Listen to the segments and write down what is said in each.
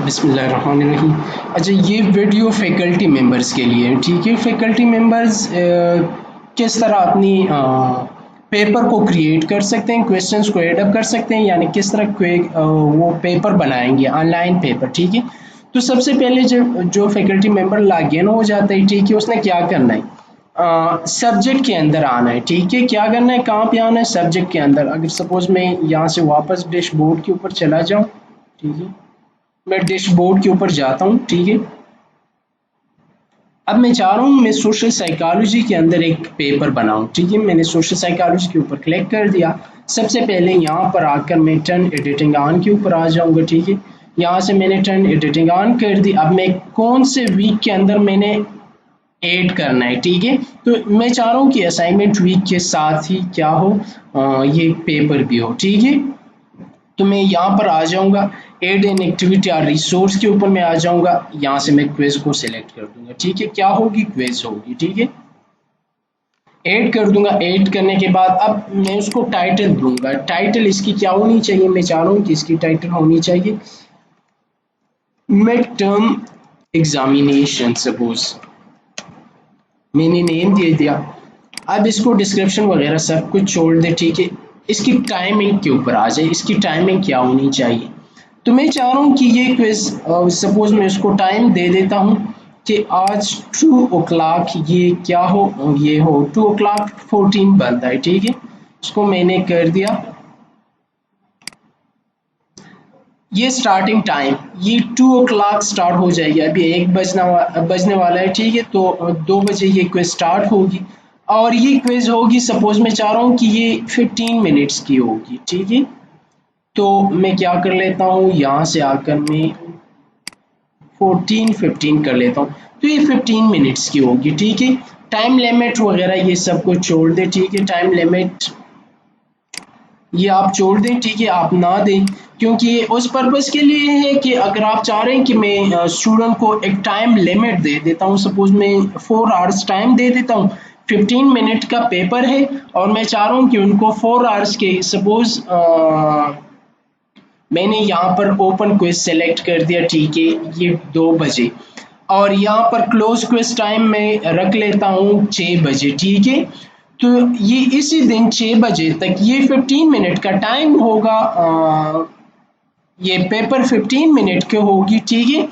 बिस्मिल्लाहिर्रहमानिर्रहीम। अच्छा, ये वीडियो फैकल्टी मेंबर्स के लिए है, ठीक है। फैकल्टी मेंबर्स किस तरह अपनी पेपर को क्रिएट कर सकते हैं, क्वेश्चंस को एडअप कर सकते हैं, यानी किस तरह वो पेपर बनाएंगे, ऑनलाइन पेपर, ठीक है। तो सबसे पहले जो फैकल्टी मेंबर लॉगिन हो जाता है, ठीक है, उसने क्या करना है, सब्जेक्ट के अंदर आना है, ठीक है। क्या करना है, कहाँ पे आना है, सब्जेक्ट के अंदर। अगर सपोज मैं यहाँ से वापस डैशबोर्ड के ऊपर चला जाऊँ, ठीक है, मैं डैशबोर्ड के ऊपर जाता हूँ, ठीक है। अब मैं चाह रहा हूँ मैं सोशल साइकोलॉजी के अंदर एक पेपर बनाऊँ, ठीक है। मैंने सोशल साइकोलॉजी के ऊपर क्लिक कर दिया। सबसे पहले यहाँ पर आकर मैं टर्न एडिटिंग ऑन के ऊपर आ जाऊँगा, ठीक है। यहाँ से मैंने टर्न एडिटिंग ऑन कर दी। अब मैं कौन से वीक के अंदर मैंने ऐड करना है, ठीक है। तो मैं चाह रहा हूँ कि असाइनमेंट वीक के साथ ही क्या हो, ये पेपर भी हो, ठीक है। तो मैं यहाँ पर आ जाऊँगा, एड एन एक्टिविटी और रिसोर्स के ऊपर मैं आ जाऊँगा। यहाँ से मैं क्विज को सिलेक्ट कर दूंगा, ठीक है। क्या होगी, क्विज होगी, ठीक है। ऐड कर दूंगा। ऐड करने के बाद अब मैं उसको टाइटल दूंगा। टाइटल इसकी क्या होनी चाहिए, मैं चाह रहा हूँ कि इसकी टाइटल होनी चाहिए मिड टर्म एग्जामिनेशन। सपोज मैंने नेम दे दिया। अब इसको डिस्क्रिप्शन वगैरह सब कुछ छोड़ दे, ठीक है। इसकी टाइमिंग के ऊपर आ जाए, इसकी टाइमिंग क्या होनी चाहिए। तो मैं चाह रहा हूँ कि ये क्विज, सपोज मैं उसको टाइम दे देता हूँ कि आज 2 o'clock ये क्या हो, ये हो 2:14 बनता है, ठीक है। इसको मैंने कर दिया। ये स्टार्टिंग टाइम, ये 2 o'clock स्टार्ट हो जाएगी। अभी 1 बजने वाला है, ठीक है। तो 2 बजे ये क्विज स्टार्ट होगी और ये क्विज होगी, सपोज मैं चाह रहा हूँ कि ये 15 मिनट्स की होगी, ठीक है। तो मैं क्या कर लेता हूँ, यहाँ से आकर मैं 14-15 कर लेता हूँ। तो ये 15 मिनट्स की होगी, ठीक है। टाइम लिमिट वगैरह ये सब कुछ छोड़ दे, ठीक है। टाइम लिमिट ये आप छोड़ दें, ठीक है, आप ना दें, क्योंकि ये उस पर्पस के लिए है कि अगर आप चाह रहे हैं कि मैं स्टूडेंट को एक टाइम लिमिट दे देता हूँ, सपोज मैं 4 आवर्स टाइम दे देता हूँ, 15 मिनट का पेपर है और मैं चाह रहा हूँ कि उनको 4 आवर्स के, सपोज मैंने यहाँ पर ओपन क्विज सेलेक्ट कर दिया, ठीक है, ये 2 बजे, और यहाँ पर क्लोज क्विज टाइम में रख लेता हूँ 6 बजे, ठीक है। तो ये इसी दिन 6 बजे तक ये 15 मिनट का टाइम होगा। ये पेपर 15 मिनट के होगी, ठीक है।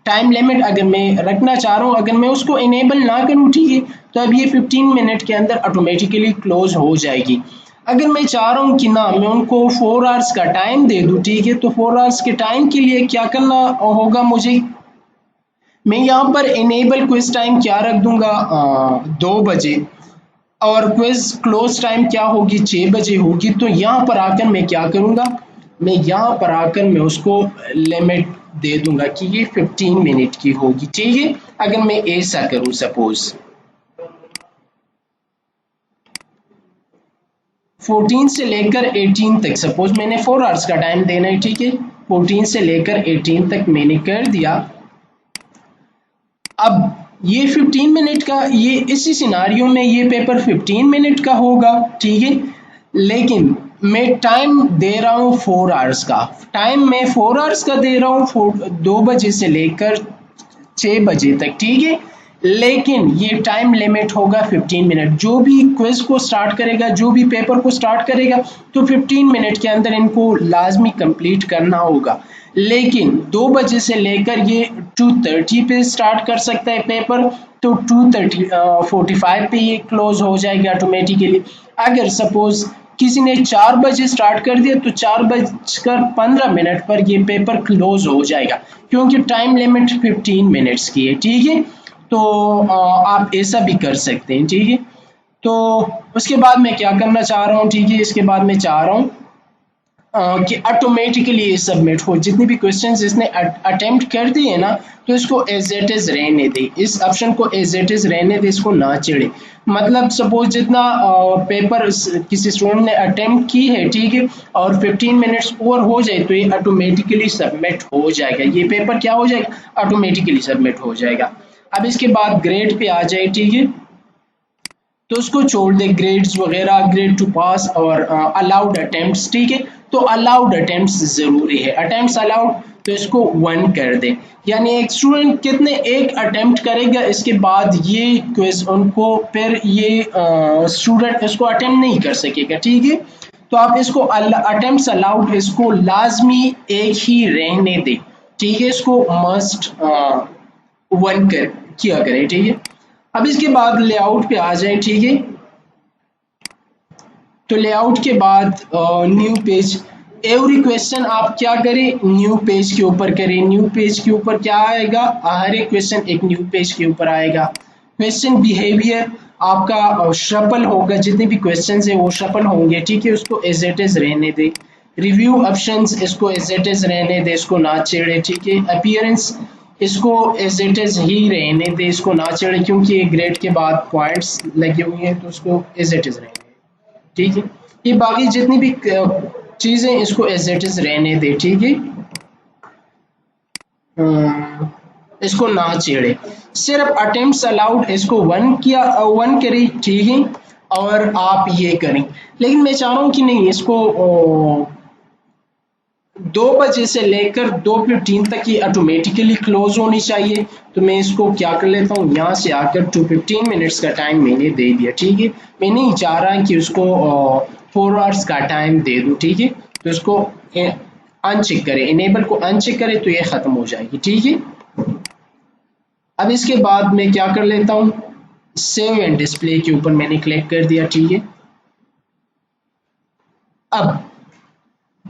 टाइम लिमिट अगर मैं रखना चाह रहा हूँ, अगर मैं उसको इनेबल ना करूँ, ठीक है, तो अब ये 15 मिनट के अंदर ऑटोमेटिकली क्लोज हो जाएगी। अगर मैं चाह रहा हूँ कि ना मैं उनको 4 आवर्स का टाइम दे दूँ, ठीक है, तो 4 आवर्स के टाइम के लिए क्या करना होगा मुझे, मैं यहाँ पर इनेबल क्विज टाइम क्या रख दूंगा, 2 बजे, और क्विज क्लोज टाइम क्या होगी, 6 बजे होगी। तो यहाँ पर आकर मैं क्या करूँगा, मैं यहाँ पर आकर मैं उसको लिमिट दे दूंगा कि ये 15 मिनट की होगी, ठीक है। अगर मैं ऐसा करूँ, सपोज 14 से लेकर 18 तक, सपोज मैंने 4 आवर्स का टाइम देना है, ठीक है। 14 से लेकर 18 तक मैंने कर दिया। अब ये 15 मिनट का, ये इसी सिनारियो में ये पेपर 15 मिनट का होगा, ठीक है। लेकिन मैं टाइम दे रहा हूँ 4 आवर्स का, टाइम मैं 4 आवर्स का दे रहा हूँ, 2 बजे से लेकर 6 बजे तक, ठीक है। लेकिन ये टाइम लिमिट होगा 15 मिनट। जो भी क्विज को स्टार्ट करेगा, जो भी पेपर को स्टार्ट करेगा, तो 15 मिनट के अंदर इनको लाजमी कंप्लीट करना होगा। लेकिन 2 बजे से लेकर ये 2:30 पे स्टार्ट कर सकता है पेपर, तो 2:45 पे ये क्लोज हो जाएगा ऑटोमेटिकली। अगर सपोज किसी ने 4 बजे स्टार्ट कर दिया, तो 4:15 पर ये पेपर क्लोज हो जाएगा, क्योंकि टाइम लिमिट 15 मिनट्स की है, ठीक है। तो आप ऐसा भी कर सकते हैं, ठीक है। तो उसके बाद मैं क्या करना चाह रहा हूँ, ठीक है, इसके बाद मैं चाह रहा हूँ कि ऑटोमेटिकली ये सबमिट हो। जितने भी क्वेश्चंस इसने अटेम्प्ट कर दिए ना, तो इसको एज इट इज रहने दे, इस ऑप्शन को एज इट इज रहने दे, इसको ना चिढ़े। मतलब सपोज जितना पेपर किसी स्टूडेंट ने अटेम्प्ट की है, ठीक है, और 15 मिनट्स ओवर हो जाए, तो ये ऑटोमेटिकली सबमिट हो जाएगा। ये पेपर क्या हो जाएगा, ऑटोमेटिकली सबमिट हो जाएगा। अब इसके बाद ग्रेड पे आ जाए, ठीक है, तो उसको छोड़ दे, ग्रेड्स वगैरह, ग्रेड टू पास और अलाउड अटेम्प्ट्स, ठीक है। तो अलाउड अटेम्प्ट्स जरूरी है, अटेम्प्ट्स अलाउड तो इसको 1 कर दे। यानी एक स्टूडेंट कितने एक अटेम्प्ट करेगा, इसके बाद ये क्विज उनको फिर ये स्टूडेंट इसको अटेम्प्ट नहीं कर सकेगा, ठीक है। तो आप इसको अटेम्प्ट अलाउड इसको लाजमी एक ही रहने दे, ठीक है, इसको मस्ट 1 कर किया करें, ठीक है। अब इसके बाद लेआउट पे आ जाए, ठीक है। तो लेआउट के बाद न्यू पेज, एवरी क्वेश्चन आप क्या करें, न्यू पेज के ऊपर करें। न्यू पेज के ऊपर क्या आएगा, हर एक क्वेश्चन एक न्यू पेज के ऊपर आएगा। क्वेश्चन बिहेवियर आपका शफल होगा, जितने भी क्वेश्चन है वो शफल होंगे, ठीक है, उसको एज इट इज रहने दे। रिव्यू ऑप्शंस इसको एज इट इज रहने दे, इसको ना छेड़े, ठीक है। अपीयरेंस इसको एज इट इज ही रहने दे, इसको ना छेड़े, क्योंकि ये ग्रेड के बाद पॉइंट्स लगे हुए हैं, तो उसको एज इट इज रहने दे, ठीक है। ये बाकी जितनी भी चीजें इसको एज इट इज रहने दे, ठीक है। इसको ना छेड़े, सिर्फ अटेम्प्ट्स अलाउड इसको 1 करें, ठीक है। और आप ये करें, लेकिन मैं चाह रहा हूँ कि नहीं, इसको 2 बजे से लेकर 2:15 तक ये ऑटोमेटिकली क्लोज होनी चाहिए। तो मैं इसको क्या कर लेता हूँ, यहाँ से आकर 2:15 मिनट्स का टाइम मैंने दे दिया, ठीक है। मैं नहीं चाह रहा कि उसको 4 आवर्स का टाइम दे दूँ, ठीक है। तो इसको अनचेक करें, इनेबल को अनचेक करें तो ये खत्म हो जाएगी, ठीक है। अब इसके बाद मैं क्या कर लेता हूँ, सेव एंड डिस्प्ले के ऊपर मैंने क्लिक कर दिया, ठीक है। अब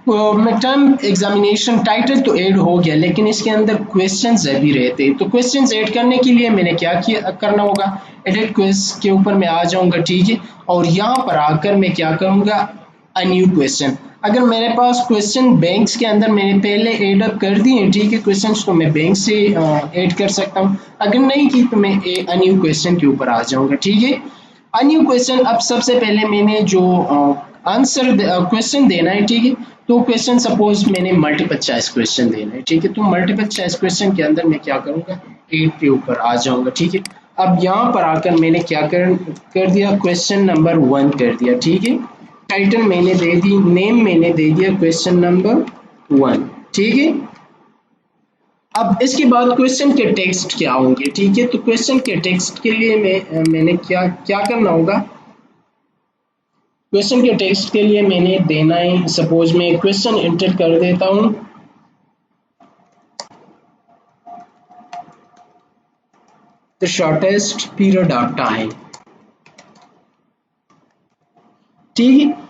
मिड टर्म एग्जामिनेशन टाइटल तो ऐड हो गया, लेकिन इसके अंदर क्वेश्चंस अभी रहते, तो क्वेश्चंस ऐड करने के लिए मैंने क्या किया करना होगा, एडिट क्विज के ऊपर मैं आ जाऊंगा, ठीक है। और यहाँ पर आकर मैं क्या करूँगा, अ न्यू क्वेश्चन। अगर मेरे पास क्वेश्चन बैंक्स के अंदर मैंने पहले ऐड अप कर दिए, ठीक है, क्वेश्चन, तो मैं बैंक से ऐड कर सकता हूँ। अगर नहीं की तो मैं अ न्यू क्वेश्चन के ऊपर आ जाऊंगा, ठीक है। अ न्यू क्वेश्चन, अब सबसे पहले मैंने जो आंसर क्वेश्चन देना है, ठीक है। तो क्वेश्चन सपोज मैंने मल्टीपल चॉइस क्वेश्चन देना है, ठीक है। तो मल्टीपल चॉइस क्वेश्चन के अंदर मैं क्या करूँगा, 8 के ऊपर आ जाऊंगा, ठीक है। अब यहाँ पर आकर मैंने क्या कर दिया, क्वेश्चन नंबर 1 कर दिया, ठीक है। टाइटल मैंने दे दी, नेम मैंने दे दिया क्वेश्चन नंबर 1, ठीक है। अब इसके बाद क्वेश्चन के टेक्स्ट क्या होंगे, ठीक है। तो क्वेश्चन के टेक्स्ट के लिए मैंने क्या क्या करना होगा, क्वेश्चन के टेक्स्ट के लिए मैंने देना है, सपोज मैं क्वेश्चन एंटर कर देता हूं, the shortest period of time, ठीक है।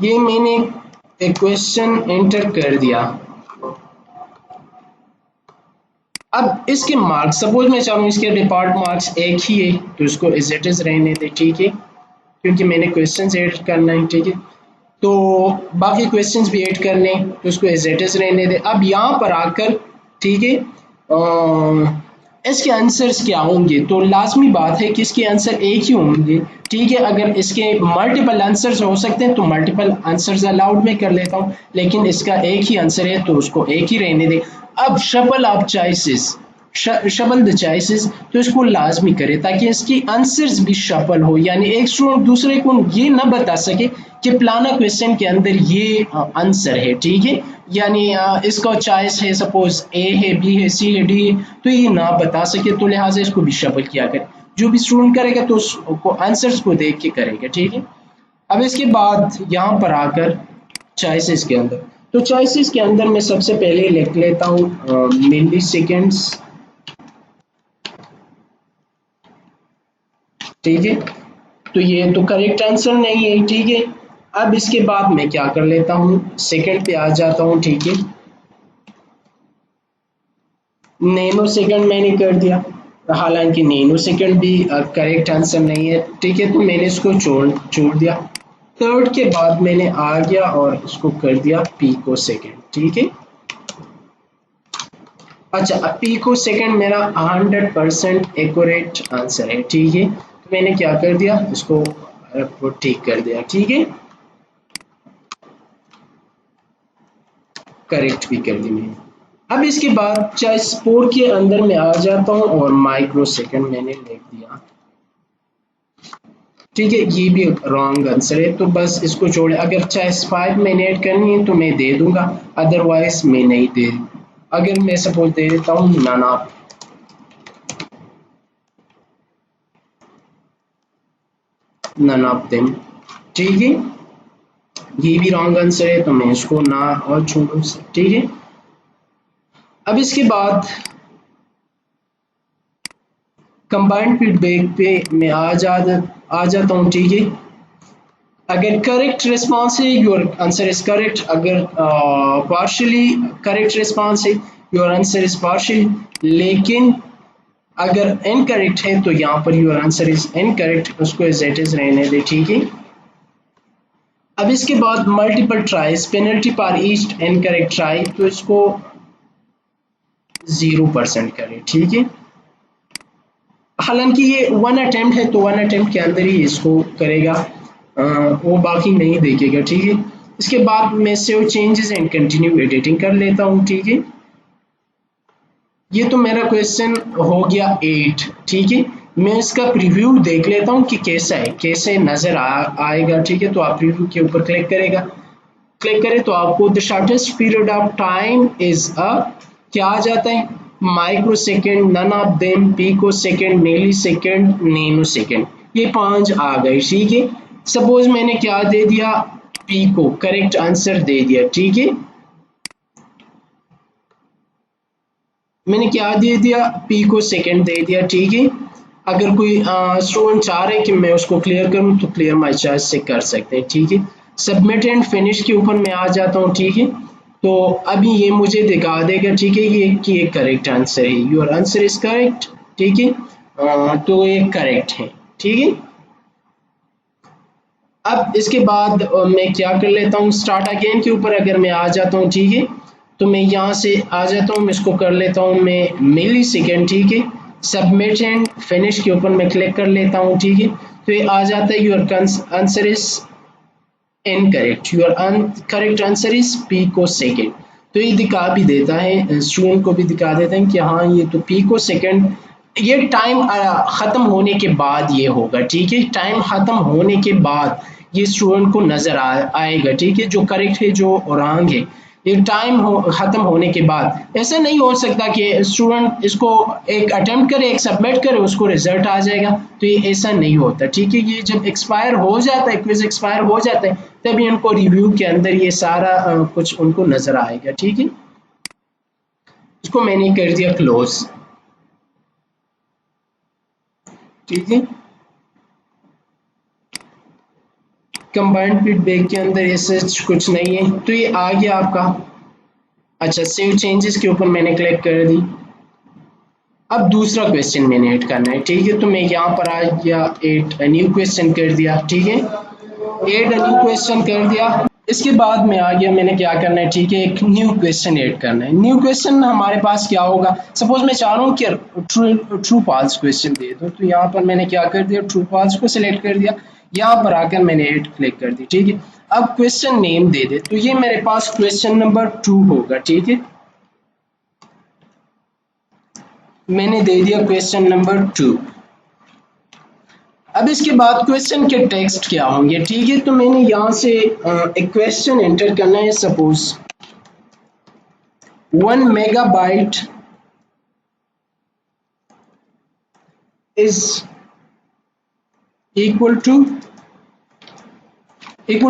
ये मैंने एक क्वेश्चन एंटर कर दिया। अब इसके मार्क्स, सपोज मैं चाहूँ इसके डिपार्ट मार्क्स 1 ही है, तो इसको एज इट इज रहने दे, ठीक है, क्योंकि मैंने क्वेश्चन ऐड करना है, ठीक है। तो बाकी क्वेश्चंस भी ऐड करने, तो उसको एज इट इज रहने दे। अब यहाँ पर आकर, ठीक है, इसके आंसर्स क्या होंगे, तो लाजमी बात है कि इसके आंसर एक ही होंगे, ठीक है। अगर इसके मल्टीपल आंसर्स हो सकते हैं तो मल्टीपल आंसर्स अलाउड में कर लेता हूँ, लेकिन इसका एक ही आंसर है तो उसको एक ही रहने दे। अब shuffle of choices, shuffle the choices, तो इसको लाजमी करे ताकि इसकी आंसर्स भी शफल हो, यानी एक स्टूडेंट दूसरे को ये ना बता सके कि प्लाना क्वेश्चन के अंदर ये आंसर है, ठीक है। यानी इसका चॉइस है, सपोज ए है, बी है, सी है, डी है, तो ये ना बता सके, तो लिहाजा इसको भी शफल किया करे। जो भी स्टूडेंट करेगा तो उसको आंसर्स को देख के करेगा, ठीक है। अब इसके बाद यहाँ पर आकर चॉइसेस के अंदर, तो चॉइसेस के अंदर मैं सबसे पहले लिख लेता हूँ मिली सेकेंड्स, ठीक है। तो ये तो करेक्ट आंसर नहीं है, ठीक है। अब इसके बाद मैं क्या कर लेता हूँ, सेकंड पे आ जाता हूँ, ठीक है। नैनो सेकंड मैंने कर दिया, हालांकि नैनो सेकंड भी करेक्ट आंसर नहीं है, ठीक है। तो मैंने इसको छोड़ दिया। थर्ड के बाद मैंने आ गया और इसको कर दिया पीको सेकंड, ठीक है। अच्छा, अब पीको सेकंड मेरा 100% एक्यूरेट आंसर है, ठीक है। तो मैंने क्या कर दिया, इसको ठीक कर दिया, ठीक है, करेक्ट भी कर दी मैंने। अब इसके बाद चॉइस 4 के अंदर मैं आ जाता हूँ और माइक्रो सेकंड मैंने लिख दिया, ठीक है, ये भी रॉन्ग आंसर है, तो बस इसको छोड़े। अगर चाहे 5 मैंने ऐड करनी है तो मैं दे दूंगा, अदरवाइज मैं नहीं दे। अगर मैं सपोज दे देता हूँ none of, none of them, ठीक है, ये भी रॉन्ग आंसर है, तो मैं इसको ना और छोड़ू, ठीक है। अब इसके बाद कंबाइंड फीडबैक पे मैं आ जाता हूँ, ठीक है। अगर करेक्ट रिस्पॉन्स है योर आंसर इज करेक्ट, अगर पार्शियली करेक्ट रिस्पॉन्स है योर आंसर इज पार्शियल, लेकिन अगर इनकरेक्ट है तो यहाँ per your answer is incorrect, उसको एज इट इज रहने दे, ठीक है। अब इसके बाद मल्टीपल ट्राइज, पेनल्टी पर ईच इनकरेक्ट ट्राई, तो इसको 0% करें, ठीक है। हालांकि ये 1 अटेम्प्ट है तो 1 अटेम्प्ट के अंदर ही इसको करेगा, वो बाकी नहीं देखेगा, ठीक है। इसके बाद मैं save changes and continue editing कर लेता हूँ, ठीक है। ये तो मेरा क्वेश्चन हो गया 8, ठीक है। मैं इसका प्रीव्यू देख लेता हूँ कि कैसा है, कैसे नजर आएगा, ठीक है। तो आप प्रीव्यू के ऊपर क्लिक करें तो आपको the shortest period of time is क्या आ जाता है, microsecond, none of them, picosecond, millisecond, nanosecond, ये 5 आ गए, ठीक है। सपोज मैंने क्या दे दिया, पिको करेक्ट आंसर दे दिया, ठीक है। मैंने क्या दे दिया, पिको सेकेंड दे दिया, ठीक है। अगर कोई स्टूडेंट चाह रहे कि मैं उसको क्लियर करूं तो क्लियर माई चॉइस से कर सकते हैं, ठीक है। सबमिट एंड फिनिश के ऊपर मैं आ जाता हूं, ठीक है। तो अभी ये मुझे दिखा देगा, ठीक है, ये कि ये करेक्ट आंसर है, योर आंसर इज करेक्ट, ठीक है। तो ये करेक्ट है, ठीक है। अब इसके बाद मैं क्या कर लेता हूँ, स्टार्ट अगेन के ऊपर अगर मैं आ जाता हूँ, ठीक है। तो मैं यहाँ से आ जाता हूँ, मैं इसको कर लेता हूँ मैं मिली सेकेंड, ठीक है। सबमिट एंड फिनिश के ऊपर मैं क्लिक कर लेता हूँ, ठीक है। तो ये आ जाता है your answer is incorrect, your correct answer is picosecond. तो ये दिखा भी देता है, स्टूडेंट को भी दिखा देता है कि हाँ ये तो पिको सेकेंड, ये टाइम खत्म होने के बाद ये होगा, ठीक है। टाइम खत्म होने के बाद ये स्टूडेंट को नजर आएगा, ठीक है। जो करेक्ट है, जो रॉन्ग है, ये टाइम खत्म होने के बाद। ऐसा नहीं हो सकता कि स्टूडेंट इसको एक अटेम्प्ट करे, एक सबमिट करे, उसको रिजल्ट आ जाएगा, तो ये ऐसा नहीं होता, ठीक है। ये जब एक्सपायर हो जाता है, क्विज एक्सपायर हो जाता है, तभी उनको रिव्यू के अंदर ये सारा कुछ उनको नजर आएगा, ठीक है। इसको मैंने कर दिया क्लोज, ठीक है। कंबाइंड फीडबैक के अंदर ऐसे कुछ नहीं है, तो ये आ गया आपका। अच्छा, सेव चेंजेस के ऊपर मैंने क्लिक कर दी। अब दूसरा क्वेश्चन मैंने ऐड करना है, ठीक है। तो मैं यहाँ पर आ गया, ऐड न्यू क्वेश्चन कर दिया, ठीक है। ऐड न्यू क्वेश्चन कर दिया। इसके बाद में आ गया, मैंने क्या करना है, ठीक है, एक न्यू क्वेश्चन ऐड करना है। न्यू क्वेश्चन हमारे पास क्या होगा, सपोज मैं चाह रहा हूँ कि ट्रू फॉल्स क्वेश्चन दे दो, तो यहाँ पर मैंने क्या कर दिया, ट्रू फॉल्स को सिलेक्ट कर दिया। यहाँ पर आकर मैंने ऐड क्लिक कर दी, ठीक है। अब क्वेश्चन नेम दे दे, तो ये मेरे पास क्वेश्चन नंबर 2 होगा, ठीक है। मैंने दे दिया क्वेश्चन नंबर 2। अब इसके बाद क्वेश्चन के टेक्स्ट क्या होंगे, ठीक है। तो मैंने यहाँ से एक क्वेश्चन एंटर करना है, suppose 1 megabyte is equal to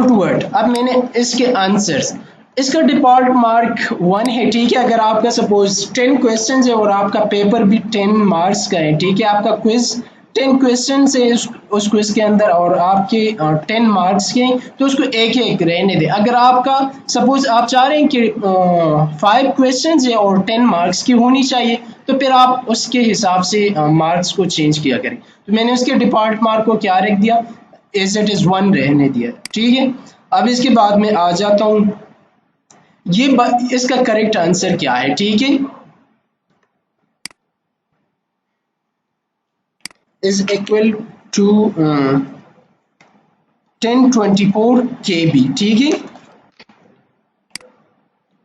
word. अब मैंने इसके आंसर्स, इसका डिफॉल्ट मार्क 1 है, ठीक है। अगर आपका सपोज 10 क्वेश्चन है और आपका पेपर भी 10 मार्क्स का है, ठीक है, आपका क्विज 10 क्वेश्चन है उस क्विज के अंदर और आपके 10 मार्क्स के, तो उसको एक एक रहने दे। अगर आपका सपोज आप चाह रहे हैं कि 5 क्वेश्चन है और 10 मार्क्स की होनी चाहिए, तो फिर आप उसके हिसाब से मार्क्स को चेंज किया करें। तो मैंने उसके डिफॉल्ट मार्क को क्या रख दिया, एज इट इज 1 रहने दिया, ठीक है। अब इसके बाद में आ जाता हूं, ये इसका करेक्ट आंसर क्या है, ठीक है, इज इक्वल टू 1024 KB, ठीक है।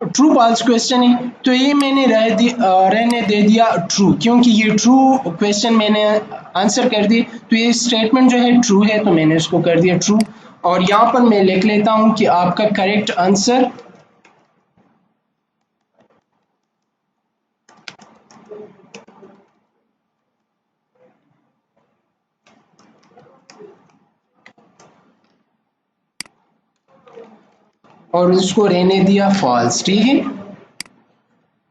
ट्रू फॉल्स क्वेश्चन है, तो ये मैंने रहने दे दिया ट्रू, क्योंकि ये ट्रू क्वेश्चन मैंने आंसर कर दिए। तो ये स्टेटमेंट जो है ट्रू है, तो मैंने इसको कर दिया ट्रू। और यहाँ पर मैं लिख लेता हूँ कि आपका करेक्ट आंसर और उसको रहने दिया फॉल्स। ठीक है,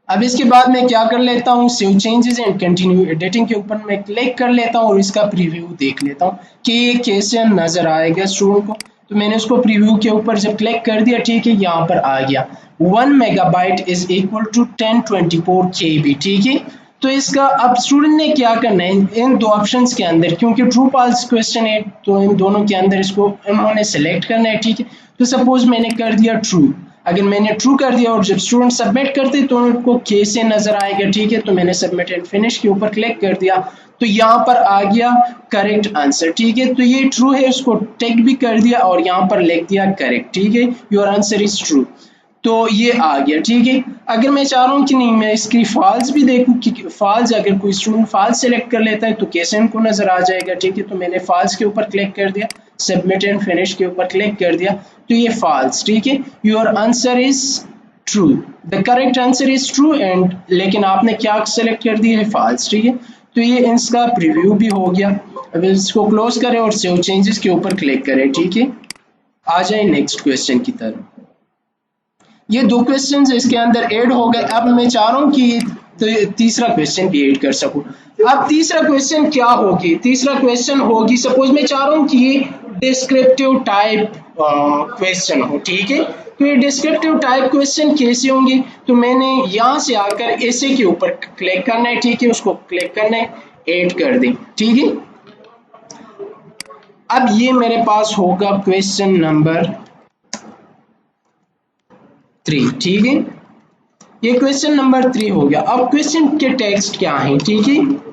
अब इसके बाद मैं क्या कर लेता हूँ, save changes and continue editing के ऊपर मैं क्लिक कर लेता हूँ और इसका प्रीव्यू देख लेता हूँ कि ये कैसे नजर आएगा स्टूडेंट को। तो मैंने उसको प्रीव्यू के ऊपर जब क्लिक कर दिया, ठीक है, यहाँ पर आ गया 1 megabyte is equal to 1024 KB। ठीक है, तो इसका अब स्टूडेंट ने क्या करना है, इन दो ऑप्शंस के अंदर, क्योंकि ट्रू फॉल्स क्वेश्चन है तो इन दोनों के अंदर इसको उन्होंने सेलेक्ट करना है। ठीक है, तो सपोज मैंने कर दिया ट्रू, अगर मैंने ट्रू कर दिया और जब स्टूडेंट सबमिट करते तो उनको कैसे नजर आएगा। ठीक है, तो मैंने सबमिट एंड फिनिश के ऊपर क्लिक कर दिया, तो यहाँ पर आ गया करेक्ट आंसर। ठीक है, तो ये ट्रू है, उसको टिक भी कर दिया और यहाँ पर लिख दिया करेक्ट। ठीक है, योर आंसर इज ट्रू, तो ये आ गया। ठीक है, अगर मैं चाह रहा हूँ कि नहीं मैं इसकी फॉल्स भी देखूँ कि फॉल्स, अगर कोई स्टूडेंट फॉल्स सेलेक्ट कर लेता है तो कैसे उनको नजर आ जाएगा। ठीक है, तो मैंने फॉल्स के ऊपर क्लिक कर दिया, सबमिट एंड फिनिश के ऊपर क्लिक कर दिया, तो ये फॉल्स। ठीक है, your answer is true, the correct answer is true and, लेकिन आपने क्या सेलेक्ट कर दिया है, फॉल्स। ठीक है, तो ये इसका प्रीव्यू भी हो गया। अब इसको क्लोज करें और सेव चेंजेस के ऊपर क्लिक करें। ठीक है, आ जाए नेक्स्ट क्वेश्चन की तरफ। ये दो क्वेश्चंस इसके अंदर ऐड हो गए। अब मैं चाह रहा हूँ कि तो तीसरा क्वेश्चन भी ऐड कर सकूं। अब तीसरा क्वेश्चन क्या होगी, तीसरा क्वेश्चन होगी, सपोज मैं चाह रहा हूँ कि ये डिस्क्रिप्टिव टाइप क्वेश्चन हो। ठीक है, तो ये डिस्क्रिप्टिव टाइप क्वेश्चन कैसे होंगे, तो मैंने यहाँ से आकर ऐसे के ऊपर क्लिक करना है। ठीक है, उसको क्लिक करना है, ऐड कर दें। ठीक है, अब ये मेरे पास होगा क्वेश्चन नंबर 3। ठीक है, ये क्वेश्चन नंबर 3 हो गया। अब क्वेश्चन के टेक्स्ट क्या है। ठीक है,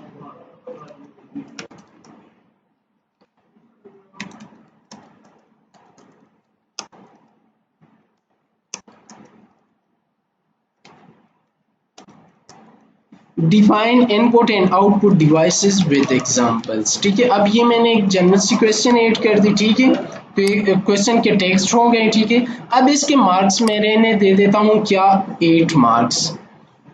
define input and output devices with examples. ठीक है, अब ये मैंने एक जनरल सी क्वेश्चन ऐड कर दी। ठीक है, तो ये क्वेश्चन के टेक्स्ट हो गए। ठीक है, अब इसके मार्क्स मैंने दे देता हूँ क्या, 8 मार्क्स।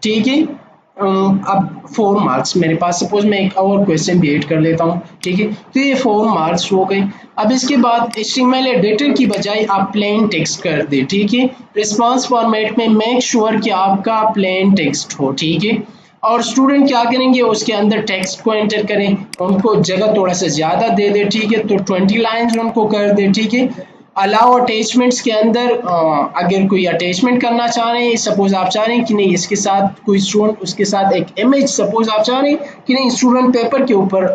ठीक है, अब 4 मार्क्स मेरे पास, सपोज मैं एक और क्वेश्चन भी ऐड कर लेता हूँ। ठीक है, तो ये 4 मार्क्स हो गए। अब इसके बाद HTML एडिटर की बजाय आप प्लेन टेक्स्ट कर दे। ठीक है, रिस्पॉन्स फॉर्मेट में मेक श्योर कि आपका प्लेन टेक्स्ट हो। ठीक है, और स्टूडेंट क्या करेंगे, उसके अंदर टेक्स्ट को एंटर करें, उनको जगह थोड़ा सा ज्यादा दे दे। ठीक है, तो 20 लाइन्स उनको कर दे। ठीक है, अलाउ अटैचमेंट्स के अंदर अगर कोई अटैचमेंट करना चाह रहे हैं, सपोज आप चाह रहे हैं कि नहीं इसके साथ कोई स्टूडेंट, उसके साथ एक इमेज, सपोज आप चाह रहे हैं कि नहीं स्टूडेंट पेपर के ऊपर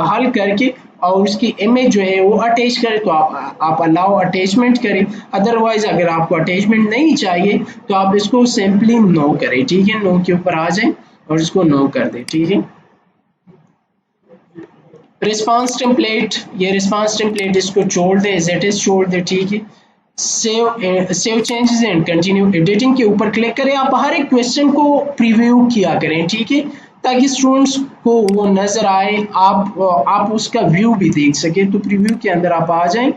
हल करके और उसकी इमेज जो है वो अटैच करे, तो आप अलाउ अटैचमेंट करें। अदरवाइज अगर आपको अटैचमेंट नहीं चाहिए तो आप इसको सिंपली नो करें। ठीक है, नो के ऊपर आ जाए और इसको नो कर दे। ठीक है, रिस्पांस टेम्पलेट, ये रिस्पांस टेम्पलेट इसको छोड़ दे, एज इट इज छोड़ दे। ठीक है, save changes and continue editing के ऊपर क्लिक करें। आप हर एक क्वेश्चन को प्रीव्यू किया करें। ठीक है, ताकि स्टूडेंट्स को वो नजर आए, आप उसका व्यू भी देख सके। तो प्रीव्यू के अंदर आप आ जाएं,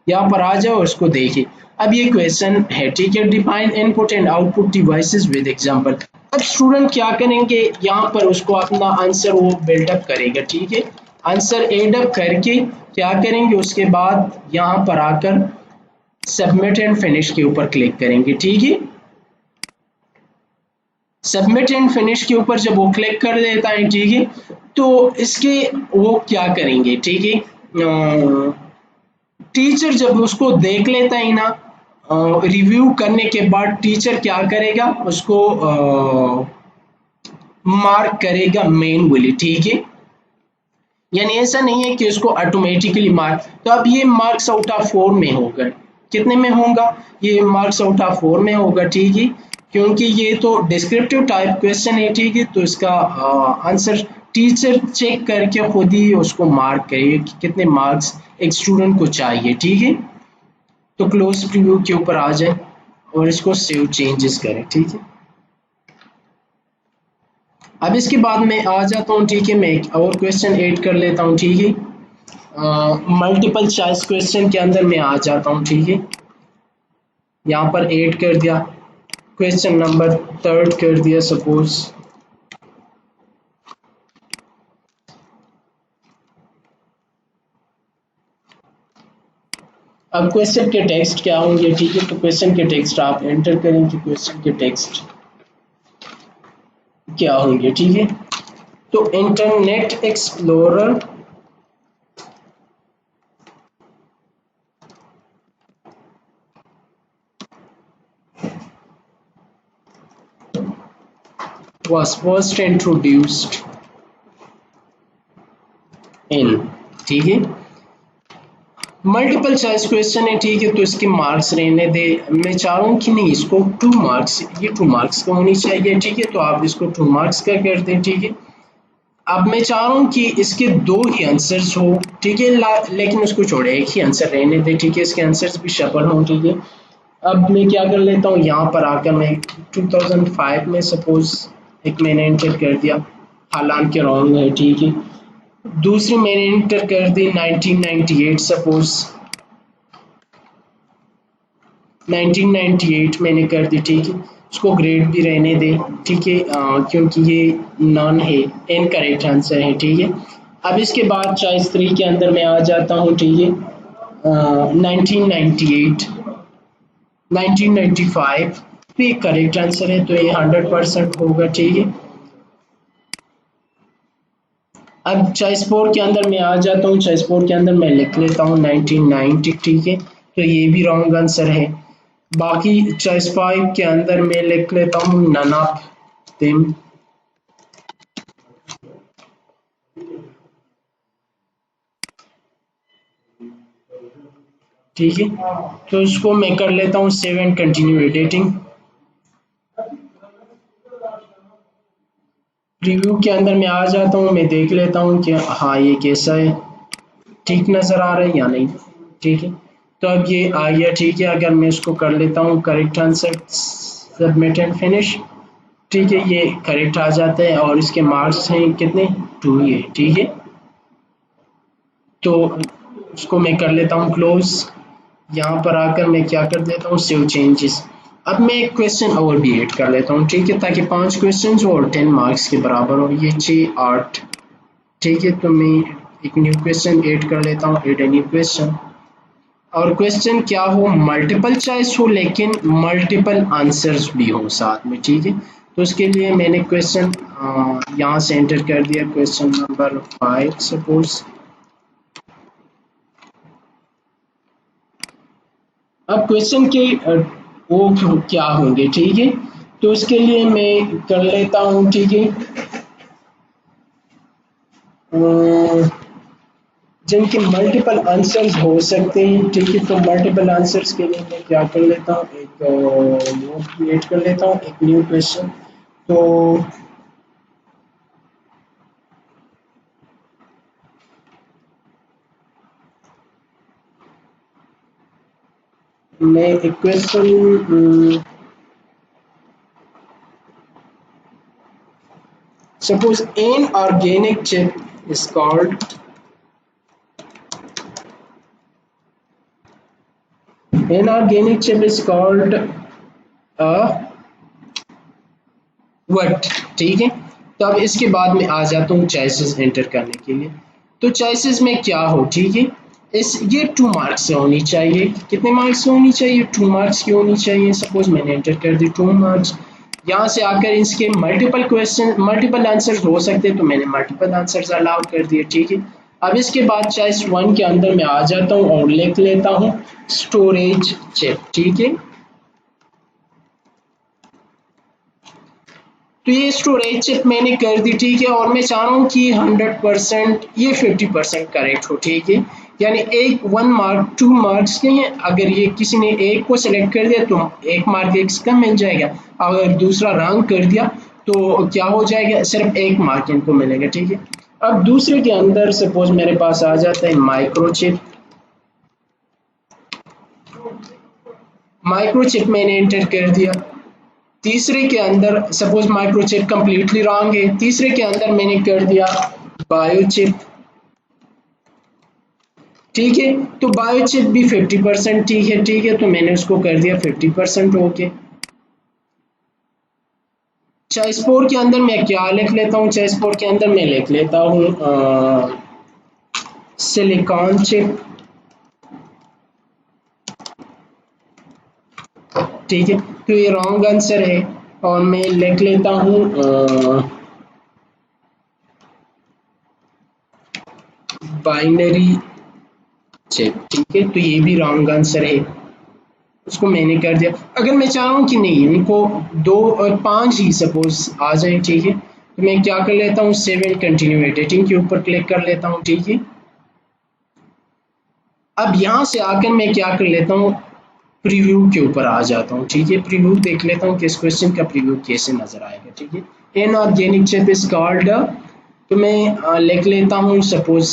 यहाँ पर आ जाओ और उसको देखिए। अब ये क्वेश्चन है। ठीक है, define input and output devices with example. अब स्टूडेंट क्या करेंगे, यहाँ पर उसको अपना आंसर वो बिल्डअप करेगा। ठीक है, आंसर एडअप करके क्या करेंगे, उसके बाद यहाँ पर आकर सबमिट एंड फिनिश के ऊपर क्लिक करेंगे। ठीक है, सबमिट एंड फिनिश के ऊपर जब वो क्लिक कर देता है, ठीक है, तो इसके वो क्या करेंगे। ठीक है, टीचर जब उसको देख लेता है ना, रिव्यू करने के बाद टीचर क्या करेगा, उसको मार्क करेगा मैन्युअली। ठीक है, यानी ऐसा नहीं है कि उसको ऑटोमेटिकली मार्क, तो अब ये मार्क्स आउट ऑफ 4 में होगा। कितने में होगा, ये मार्क्स आउट ऑफ 4 में होगा। ठीक है, क्योंकि ये तो डिस्क्रिप्टिव टाइप क्वेश्चन है। ठीक है, तो इसका आंसर टीचर चेक करके खुद ही उसको मार्क करेगा कि कितने मार्क्स एक स्टूडेंट को चाहिए। ठीक है, तो क्लोज प्रीव्यू के ऊपर आ जाए और इसको सेव चेंजेस करें। ठीक है, अब इसके बाद मैं आ जाता हूँ, ठीक है, मैं एक और क्वेश्चन ऐड कर लेता हूँ, ठीक है। मल्टीपल चॉइस क्वेश्चन के अंदर मैं आ जाता हूँ, ठीक है। यहाँ पर ऐड कर दिया, क्वेश्चन नंबर थर्ड कर दिया सपोज। अब क्वेश्चन के टेक्स्ट क्या होंगे, ठीक है। तो क्वेश्चन के टेक्स्ट आप एंटर करें कि क्वेश्चन के टेक्स्ट क्या होंगे, ठीक है। तो internet explorer was first introduced in, ठीक है। मल्टीपल चॉइस क्वेश्चन है, ठीक है, तो इसके मार्क्स रहने दे। मैं चाह रहा हूँ कि नहीं, इसको 2 मार्क्स, ये 2 मार्क्स का होनी चाहिए, ठीक है। तो आप इसको 2 मार्क्स का कर दें, ठीक है। अब मैं चाह रहा हूँ कि इसके 2 ही आंसर्स हो, ठीक है, लेकिन उसको छोड़े, एक ही आंसर रहने दे, ठीक है। इसके आंसर्स भी शफल हों, ठीक है। अब मैं क्या कर लेता हूँ, यहाँ पर आकर मैं 2005 में सपोज एक मैंने एंटर कर दिया, हालांकि रॉन्ग है, ठीक है। दूसरी मैंने एंटर कर दी 1998 सपोज, 1998 मैंने कर दी, ठीक है। उसको ग्रेड भी रहने दे, ठीक है, क्योंकि ये नॉन है, इनकरेक्ट आंसर है, ठीक है। अब इसके बाद चॉइस 3 के अंदर मैं आ जाता हूँ, ठीक है। 1998, 1995 भी करेक्ट आंसर है, तो ये 100% होगा, ठीक है। अब चॉइस 4 के अंदर मैं आ जाता हूँ, चॉइस 4 के अंदर मैं लिख लेता हूँ 1990, ठीक है, तो ये भी रॉन्ग आंसर है। बाकी चॉइस 5 के अंदर मैं लिख लेता हूँ नन ऑफ देम, ठीक है। तो इसको मैं कर लेता हूँ 7 कंटिन्यू एडिटिंग। रिव्यू के अंदर मैं आ जाता हूँ, मैं देख लेता हूँ कि हाँ ये कैसा है, ठीक नज़र आ रहा है या नहीं, ठीक है। तो अब ये आ गया, ठीक है। अगर मैं इसको कर लेता हूँ correct answer, submit and finish, ठीक है, ये करेक्ट आ जाता है और इसके मार्क्स हैं कितने, 2 ही है, ठीक है। तो उसको मैं कर लेता हूँ क्लोज। यहाँ पर आकर मैं क्या कर देता हूँ, सेव चेंजेस। अब मैं एक क्वेश्चन और भी ऐड कर लेता हूँ, ठीक है, ताकि 5 क्वेश्चन हो और 10 मार्क्स के बराबर हो, ये 6 8, ठीक है। तो मैं एक न्यू क्वेश्चन ऐड कर लेता हूँ, ऐड ए न्यू क्वेश्चन। और क्वेश्चन क्या हो, मल्टीपल चॉइस हो लेकिन मल्टीपल आंसर्स भी हो साथ में, ठीक है। तो उसके लिए मैंने क्वेश्चन यहाँ से एंटर कर दिया, क्वेश्चन नंबर 5 सपोज। अब क्वेश्चन के वो क्या होंगे, ठीक है। तो उसके लिए मैं कर लेता हूँ, ठीक है, जिनके मल्टीपल आंसर्स हो सकते हैं, ठीक है। तो मल्टीपल आंसर्स के लिए मैं क्या कर लेता हूँ, एक नोट क्रिएट कर लेता हूँ, एक न्यू क्वेश्चन। तो मैं एक question, suppose an organic chip is called, an organic chip is called a what, ठीक है। तो अब इसके बाद में आ जाता हूँ चॉइसेस एंटर करने के लिए। तो चॉइसेस में क्या हो, ठीक है, इस ये 2 मार्क्स से होनी चाहिए। कितने मार्क्स से होनी चाहिए, 2 मार्क्स की होनी चाहिए। सपोज मैंने एंटर कर दी 2 मार्क्स। यहाँ से आकर इसके मल्टीपल क्वेश्चन, मल्टीपल आंसर्स हो सकते हैं, तो मैंने मल्टीपल आंसर्स अलाउ कर दिए, ठीक है। अब इसके बाद चॉइस 1 के अंदर मैं आ जाता हूँ और लिख लेता हूँ स्टोरेज चिप, ठीक है। तो ये स्टोरेज चिप मैंने कर दी, ठीक है। और मैं चाह रहा हूँ कि 100% ये 50% करेक्ट हो, ठीक है। यानी एक 1 मार्क 2 मार्क्स के हैं, अगर ये किसी ने एक को सिलेक्ट कर दिया तो 1 मार्क एक्स्ट्रा मिल जाएगा, अगर दूसरा रॉन्ग कर दिया तो क्या हो जाएगा, सिर्फ 1 मार्क इनको मिलेगा, ठीक है। अब दूसरे के अंदर सपोज मेरे पास आ जाता है माइक्रोचिप। माइक्रोचिप मैंने एंटर कर दिया, तीसरे के अंदर सपोज माइक्रोचिप कंप्लीटली रॉन्ग है, तीसरे के अंदर मैंने कर दिया बायोचिप, ठीक है। तो बायोचिप भी 50% ठीक है, तो मैंने उसको कर दिया 50%। ओके, चॉइस 4 के अंदर मैं क्या लिख लेता हूँ, चॉइस 4 के अंदर मैं लिख लेता हूँ सिलिकॉन चिप, ठीक है। तो ये रॉन्ग आंसर है और मैं लिख लेता हूँ बाइनरी चिप, ठीक है। तो ये भी रॉन्ग आंसर है, उसको मैंने कर दिया। अगर मैं चाहूँ कि नहीं इनको 2 और 5 ही सपोज आ जाए, ठीक है, तो मैं क्या कर लेता हूँ 7 कंटिन्यू एडिटिंग के ऊपर क्लिक कर लेता हूँ, ठीक है। अब यहाँ से आकर मैं क्या कर लेता हूँ प्रीव्यू के ऊपर आ जाता हूँ, ठीक है। प्रीव्यू देख लेता हूँ कि इस क्वेश्चन का प्रीव्यू कैसे नजर आएगा, ठीक है। An organic chip is called, तो मैं लिख लेता हूँ सपोज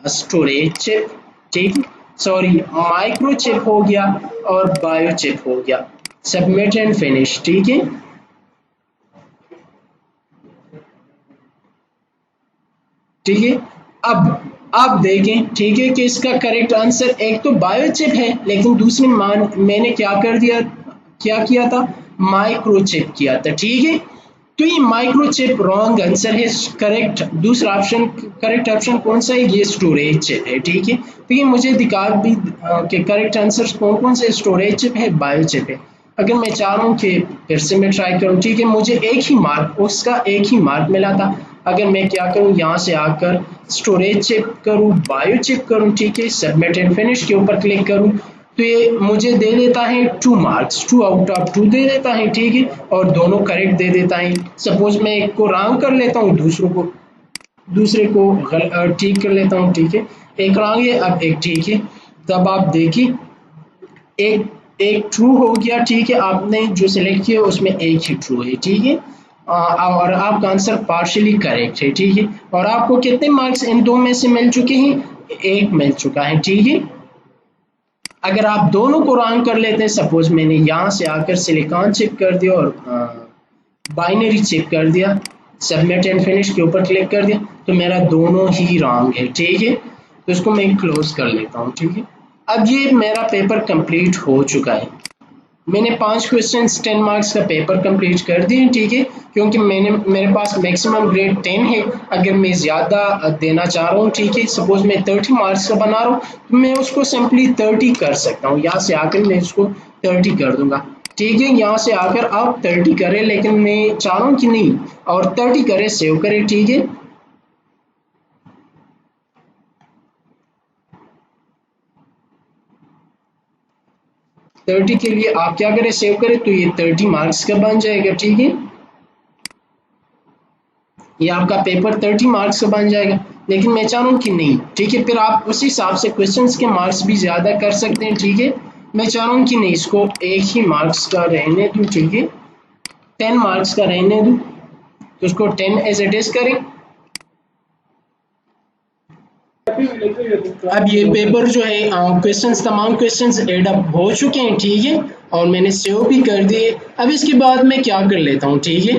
स्टोरेज चिप, ठीक है। सॉरी, माइक्रो चिप हो गया और बायो चिप हो गया। सबमिट एंड फिनिश, ठीक है। ठीक है, अब आप देखें, ठीक है, कि इसका करेक्ट आंसर एक तो बायोचिप है, लेकिन दूसरी मान मैंने क्या कर दिया, क्या किया था, माइक्रोचिप किया था, ठीक है। तो ये माइक्रोचिप रॉन्ग आंसर है, करेक्ट दूसरा ऑप्शन, करेक्ट ऑप्शन कौन सा है, ये स्टोरेज चिप है, ठीक है। तो ये मुझे दिखा भी कि करेक्ट आंसर कौन कौन से, स्टोरेज चिप है, बायोचिप है। अगर मैं चाह रहा हूँ कि फिर से मैं ट्राई करूँ, ठीक है, मुझे एक ही मार्क, उसका एक ही मार्क मिला था। अगर मैं क्या करूँ, यहाँ से आकर स्टोरेज चिप करूँ, बायो चिप करूँ, ठीक है, सबमिट एंड फिनिश के ऊपर क्लिक करूँ, तो ये मुझे दे देता है 2 मार्क्स, 2 आउट ऑफ 2 दे देता है, ठीक है, और दोनों करेक्ट दे देता है। सपोज मैं एक को रॉन्ग कर लेता हूँ, दूसरे को ठीक कर लेता हूँ, ठीक है। एक रॉन्ग है, अब एक ठीक है। तब आप देखिए एक एक ट्रू हो गया, ठीक है, आपने जो सिलेक्ट किया उसमें एक ही ट्रू है, ठीक है। और आपका आंसर पार्शियली करेक्ट है, ठीक है। और आपको कितने मार्क्स इन दो में से मिल चुके हैं, एक मिल चुका है, ठीक है। अगर आप दोनों को रॉन्ग कर लेते हैं, सपोज मैंने यहाँ से आकर सिलिकॉन चिप कर दिया और बाइनरी चिप कर दिया, सबमिट एंड फिनिश के ऊपर क्लिक कर दिया, तो मेरा दोनों ही रॉन्ग है, ठीक है। तो इसको मैं क्लोज कर लेता हूँ, ठीक है। अब ये मेरा पेपर कंप्लीट हो चुका है, मैंने 5 क्वेश्चन 10 मार्क्स का पेपर कंप्लीट कर दिए, ठीक है। क्योंकि मेरे पास मैक्सिमम ग्रेड 10 है, अगर मैं ज़्यादा देना चाह रहा हूँ, ठीक है, सपोज मैं 30 मार्क्स का बना रहा हूँ, तो मैं उसको सिंपली 30 कर सकता हूँ। यहाँ से आकर मैं इसको 30 कर दूंगा, ठीक है। यहाँ से आकर आप 30 करें, लेकिन मैं चाह रहा हूँ कि नहीं, और 30 करें, सेव करें, ठीक है। थर्टी के लिए आप क्या करें, सेव करें, तो ये 30 मार्क्स का बन जाएगा, ठीक है। ये आपका पेपर 30 मार्क्स का बन जाएगा, लेकिन मैं चाह रहा हूँ कि नहीं, ठीक है। फिर आप उस हिसाब से क्वेश्चंस के मार्क्स भी ज़्यादा कर सकते हैं, ठीक है। मैं चाह रहा हूँ कि नहीं, इसको एक ही मार्क्स का रहने दूँ, ठीक है, 10 मार्क्स का रहने दूँ, तो उसको 10 एज इट इज़ करें। अब ये पेपर जो है क्वेश्चंस, तमाम क्वेश्चंस एड अप हो चुके हैं, ठीक है, और मैंने सेव भी कर दिए। अब इसके बाद मैं क्या कर लेता हूँ, ठीक है,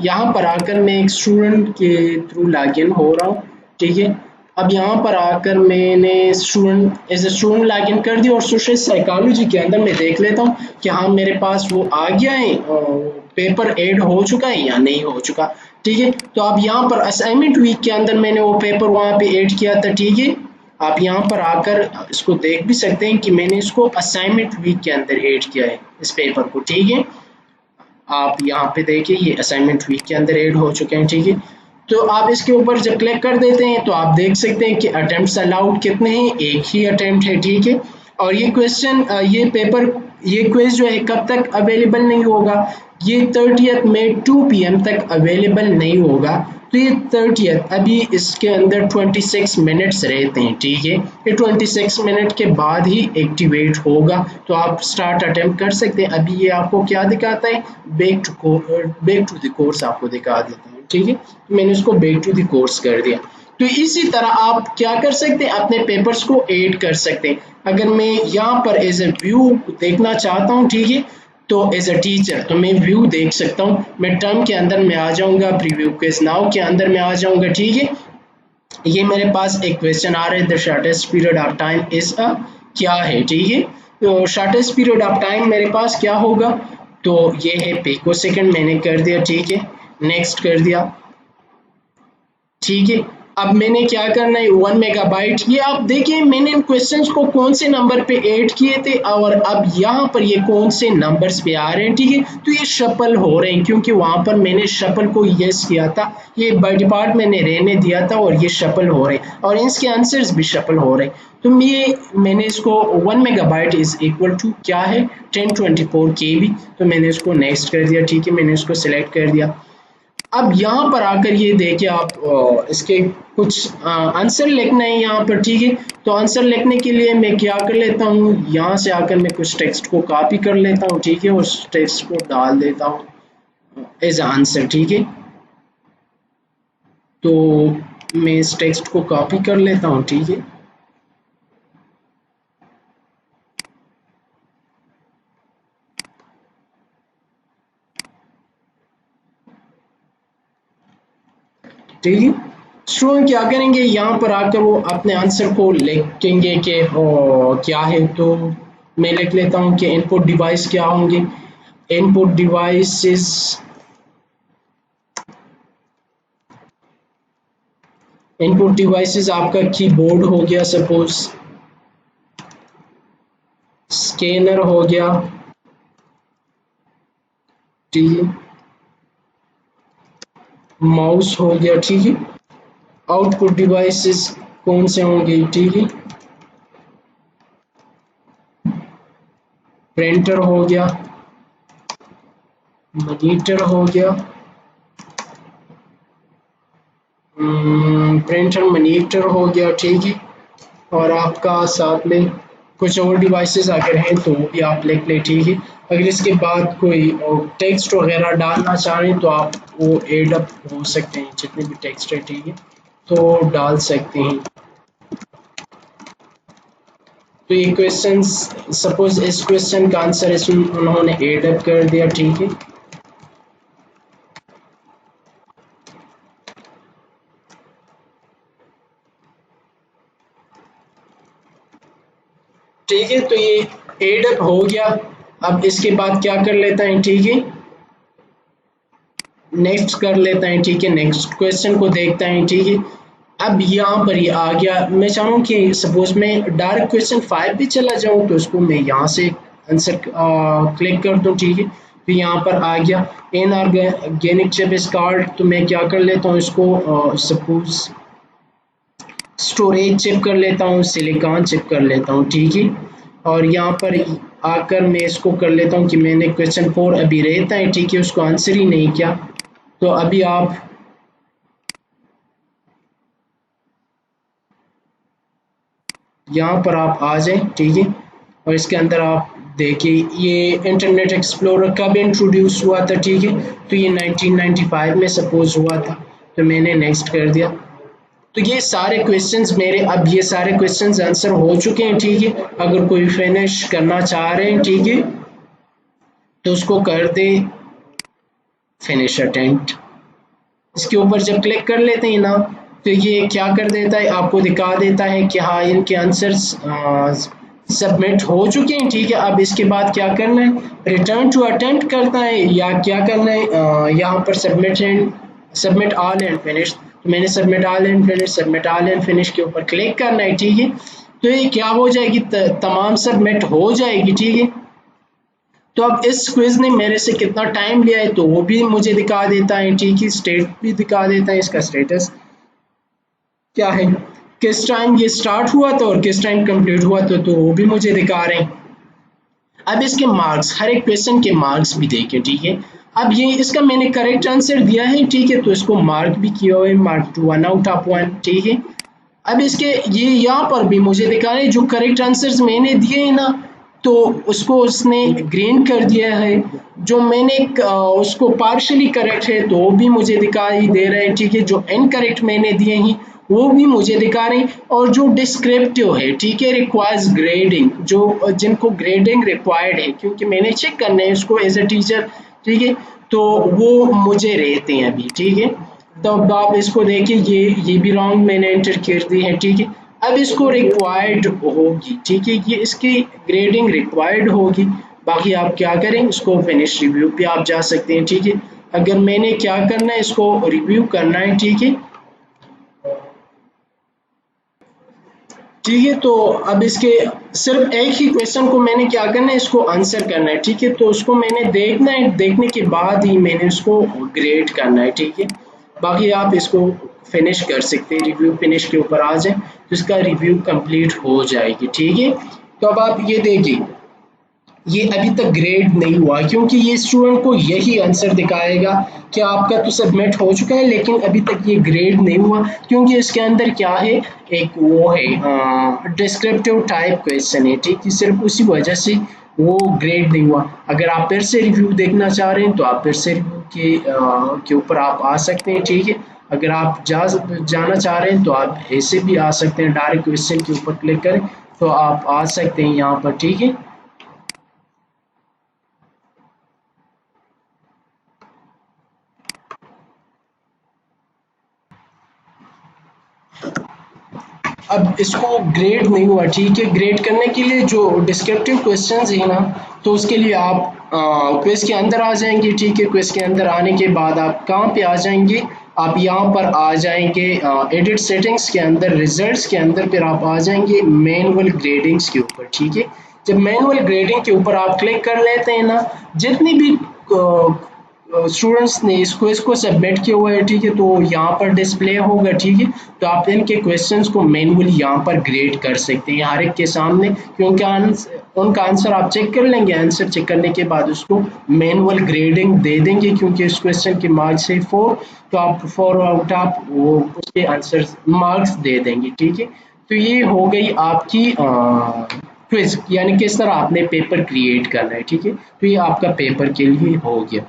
यहाँ पर आकर मैं एक स्टूडेंट के थ्रू लॉगिन हो रहा हूँ, ठीक है। अब यहाँ पर आकर मैंने student as a student login कर दिया और सोशल साइकोलॉजी के अंदर मैं देख लेता हूँ कि हाँ मेरे पास वो आ गया है, पेपर ऐड हो चुका है या नहीं हो चुका, ठीक है। तो अब यहाँ पर असाइनमेंट वीक के अंदर मैंने वो पेपर वहाँ पे ऐड किया था, ठीक है। आप यहाँ पर आकर इसको देख भी सकते हैं कि मैंने इसको असाइनमेंट वीक के अंदर ऐड किया है इस पेपर को, ठीक है। आप यहाँ पे देखिए ये असाइनमेंट वीक के अंदर ऐड हो चुके हैं, ठीक है। तो आप इसके ऊपर जब क्लिक कर देते हैं तो आप देख सकते हैं कि अटेम्प्ट्स अलाउड कितने हैं, एक ही अटेम्प्ट है, ठीक है। और ये क्वेश्चन, ये पेपर, ये क्विज जो है कब तक अवेलेबल नहीं होगा, ये 30 मई 2 PM तक अवेलेबल नहीं होगा। तो ये 30 अभी इसके अंदर 26 मिनट्स रहते हैं, ठीक है। ये 26 मिनट के बाद ही एक्टिवेट होगा, तो आप स्टार्ट अटेम्प्ट कर सकते हैं। अभी ये आपको क्या दिखाता है, बैक टू द कोर्स आपको दिखा देता है, ठीक है। तो मैंने उसको बैक टू द कोर्स कर दिया। तो इसी तरह आप क्या कर सकते हैं, अपने पेपर्स को ऐड कर सकते हैं। अगर मैं यहाँ पर एज ए व्यू देखना चाहता हूँ, ठीक है, तो एज अ टीचर तो मैं व्यू देख सकता हूँ, मैं टर्म के अंदर में आ जाऊंगा, प्रीव्यू क्विज नाउ के अंदर में आ जाऊंगा, ठीक है। ये मेरे पास एक क्वेश्चन आ रहा है, the shortest period of time is a, क्या है, ठीक है। तो शॉर्टेस्ट पीरियड ऑफ टाइम मेरे पास क्या होगा, तो ये है पिको सेकंड, मैंने कर दिया, ठीक है, नेक्स्ट कर दिया, ठीक है। अब मैंने क्या करना है, 1 मेगाबाइट, ये आप देखिए मैंने इन क्वेश्चंस को कौन से नंबर पे ऐड किए थे और अब यहाँ पर ये कौन से नंबर्स पे आ रहे हैं, ठीक है। तो ये शफल हो रहे हैं क्योंकि वहां पर मैंने शफल को यस किया था, ये बाय डिफॉल्ट मैंने रहने दिया था और ये शफल हो रहे हैं और इसके आंसर्स भी शफल हो रहे हैं। तो मैंने इसको 1 मेगाबाइट इज इक्वल टू क्या है, 1024 KB। तो मैंने इसको नेक्स्ट कर दिया, ठीक है, मैंने इसको सिलेक्ट कर दिया। अब यहाँ पर आकर ये देखिए आप इसके कुछ आंसर लिखना है यहाँ पर, ठीक है। तो आंसर लिखने के लिए मैं क्या कर लेता हूँ, यहाँ से आकर मैं कुछ टेक्स्ट को कॉपी कर लेता हूँ, ठीक है, उस टेक्स्ट को डाल देता हूँ एज आंसर, ठीक है। तो मैं इस टेक्स्ट को कॉपी कर लेता हूँ, ठीक है। ठीक है, स्टूडेंट क्या करेंगे, यहाँ पर आकर वो अपने आंसर को लिखेंगे कि क्या है। तो मैं लिख लेता हूँ कि इनपुट डिवाइस क्या होंगे, इनपुट डिवाइसेस आपका कीबोर्ड हो गया, सपोज स्कैनर हो गया, ठीक है, माउस हो गया, ठीक है। आउटपुट डिवाइसेस कौन से होंगे, ठीक है, प्रिंटर हो गया, मॉनिटर हो गया, प्रिंटर मॉनिटर हो गया, ठीक है। और आपका साथ में कुछ और डिवाइसेस अगर हैं तो भी आप लिख लें, ठीक है। अगर इसके बाद कोई टेक्स्ट वगैरह डालना चाहें तो आप वो एड अप हो सकते हैं, जितने भी टेक्स्ट है, ठीक है, तो डाल सकते हैं। तो ये क्वेश्चन सपोज इस क्वेश्चन का आंसर इसमें उन्होंने एड अप कर दिया, ठीक है। ठीक है, तो ये एड अप हो गया। अब इसके बाद क्या कर लेता है, ठीक है, नेक्स्ट कर लेता है, ठीक है, नेक्स्ट क्वेश्चन को देखता है, ठीक है। अब यहाँ पर ये आ गया, मैं चाहूँ कि सपोज मैं डायरेक्ट क्वेश्चन 5 पे चला जाऊँ तो इसको मैं यहाँ से आंसर क्लिक कर दूँ, ठीक है। तो यहाँ पर आ गया इनऑर्गेनिक चिप इज कॉल्ड, तो मैं क्या कर लेता हूँ इसको सपोज स्टोरेज चिप कर लेता हूँ, सिलिकॉन चिप कर लेता हूँ, ठीक है। और यहाँ पर आकर मैं इसको कर लेता हूँ कि मैंने क्वेश्चन 4 अभी रहता है, ठीक है, उसको आंसर ही नहीं किया। तो अभी आप यहाँ पर आप आ जाएं, ठीक है, और इसके अंदर आप देखिए ये इंटरनेट एक्सप्लोरर कब इंट्रोड्यूस हुआ था, ठीक है। तो ये 1995 में सपोज हुआ था। तो मैंने नेक्स्ट कर दिया। तो ये सारे क्वेश्चंस मेरे, अब ये सारे क्वेश्चंस आंसर हो चुके हैं, ठीक है। अगर कोई फिनिश करना चाह रहे हैं, ठीक है, तो उसको कर दे फिनिश अटेम्प्ट। इसके ऊपर जब क्लिक कर लेते हैं ना, तो ये क्या कर देता है, आपको दिखा देता है कि हाँ इनके आंसर्स सबमिट हो चुके हैं, ठीक है। अब इसके बाद क्या करना है, रिटर्न टू अटेम्प्ट करना है या क्या करना है, यहाँ पर सबमिट ऑल एंड फिनिश। तो मैंने सबमिट ऑल एंड फिनिश के ऊपर क्लिक करना है, ठीक है। तो ये क्या हो जाएगी, तमाम सबमिट हो जाएगी, ठीक है। तो अब इस क्विज ने मेरे से कितना टाइम लिया है तो वो भी मुझे दिखा देता है, ठीक है, स्टेट भी दिखा देता है, इसका स्टेटस क्या है, किस टाइम ये स्टार्ट हुआ था और किस टाइम कंप्लीट हुआ था, तो वो भी मुझे दिखा रहे हैं। अब इसके मार्क्स, हर एक क्वेश्चन के मार्क्स भी देखें, ठीक है। अब ये इसका मैंने करेक्ट आंसर दिया है, ठीक है, तो इसको मार्क भी किया हुआ है, मार्क 1 आउट ऑफ 1, ठीक है। अब इसके ये यहाँ पर भी मुझे दिखा रहे हैं जो करेक्ट आंसर्स मैंने दिए हैं ना, तो उसको उसने ग्रीन कर दिया है। जो मैंने उसको पार्शली करेक्ट है तो वो भी मुझे दिखाई दे रहा है, ठीक है। जो इनकरेक्ट मैंने दिए हैं वो भी मुझे दिखा रहे हैं। और जो डिस्क्रिप्टिव है, ठीक है, रिक्वायर्स ग्रेडिंग, जो जिनको ग्रेडिंग रिक्वायर्ड है, क्योंकि मैंने चेक करना है इसको एज अ टीचर, ठीक है, तो वो मुझे रहते हैं अभी, ठीक है। तो अब आप इसको देखिए, ये भी रॉन्ग मैंने एंटर कर दी है, ठीक है। अब इसको रिक्वायर्ड होगी, ठीक है, ये इसकी ग्रेडिंग रिक्वायर्ड होगी। बाकी आप क्या करें, इसको फिनिश रिव्यू पे आप जा सकते हैं, ठीक है। अगर मैंने क्या करना है, इसको रिव्यू करना है, ठीक है, ठीक है। तो अब इसके सिर्फ एक ही क्वेश्चन को मैंने क्या करना है, इसको आंसर करना है, ठीक है। तो उसको मैंने देखना है, देखने के बाद ही मैंने इसको ग्रेड करना है, ठीक है। बाकी आप इसको फिनिश कर सकते हैं, रिव्यू फिनिश के ऊपर आ जाए तो इसका रिव्यू कंप्लीट हो जाएगी, ठीक है। तो अब आप ये देखिए, ये अभी तक ग्रेड नहीं हुआ, क्योंकि ये स्टूडेंट को यही आंसर दिखाएगा कि आपका तो सबमिट हो चुका है, लेकिन अभी तक ये ग्रेड नहीं हुआ, क्योंकि इसके अंदर क्या है, एक वो है डिस्क्रिप्टिव टाइप क्वेश्चन है, ठीक है। सिर्फ उसी वजह से वो ग्रेड नहीं हुआ। अगर आप फिर से रिव्यू देखना चाह रहे हैं तो आप फिर से रिव्यू के ऊपर आप आ सकते हैं, ठीक है। अगर आप जाना चाह रहे हैं तो आप ऐसे भी आ सकते हैं, डायरेक्ट क्वेश्चन के ऊपर क्लिक करें तो आप आ सकते हैं यहाँ पर, ठीक है। अब इसको ग्रेड नहीं हुआ, ठीक है। ग्रेड करने के लिए जो डिस्क्रिप्टिव क्वेश्चंस है ना, तो उसके लिए आप क्विज के अंदर आ जाएंगे, ठीक है। क्विज के अंदर आने के बाद आप कहाँ पे आ जाएंगे, आप यहाँ पर आ जाएंगे एडिट सेटिंग्स के अंदर, रिजल्ट्स के अंदर, फिर आप आ जाएंगे मैनुअल ग्रेडिंग्स के ऊपर, ठीक है। जब मैनुअल ग्रेडिंग के ऊपर आप क्लिक कर लेते हैं ना, जितनी भी स्टूडेंट्स ने इसको सबमिट किया हुआ है, ठीक है, तो यहाँ पर डिस्प्ले होगा, ठीक है। तो आप इनके क्वेश्चंस को मैनुअली यहाँ पर ग्रेड कर सकते हैं हर एक के सामने, क्योंकि उनका आंसर आप चेक कर लेंगे। आंसर चेक करने के बाद उसको मैनुअल ग्रेडिंग दे देंगे, क्योंकि इस क्वेश्चन के मार्क्स है 4, तो आप 4 आउट आप वो उसके आंसर मार्क्स दे देंगे, ठीक है। तो ये हो गई आपकी क्विज, यानी किस तरह आपने पेपर क्रिएट करना है, ठीक है। तो ये आपका पेपर के लिए हो गया।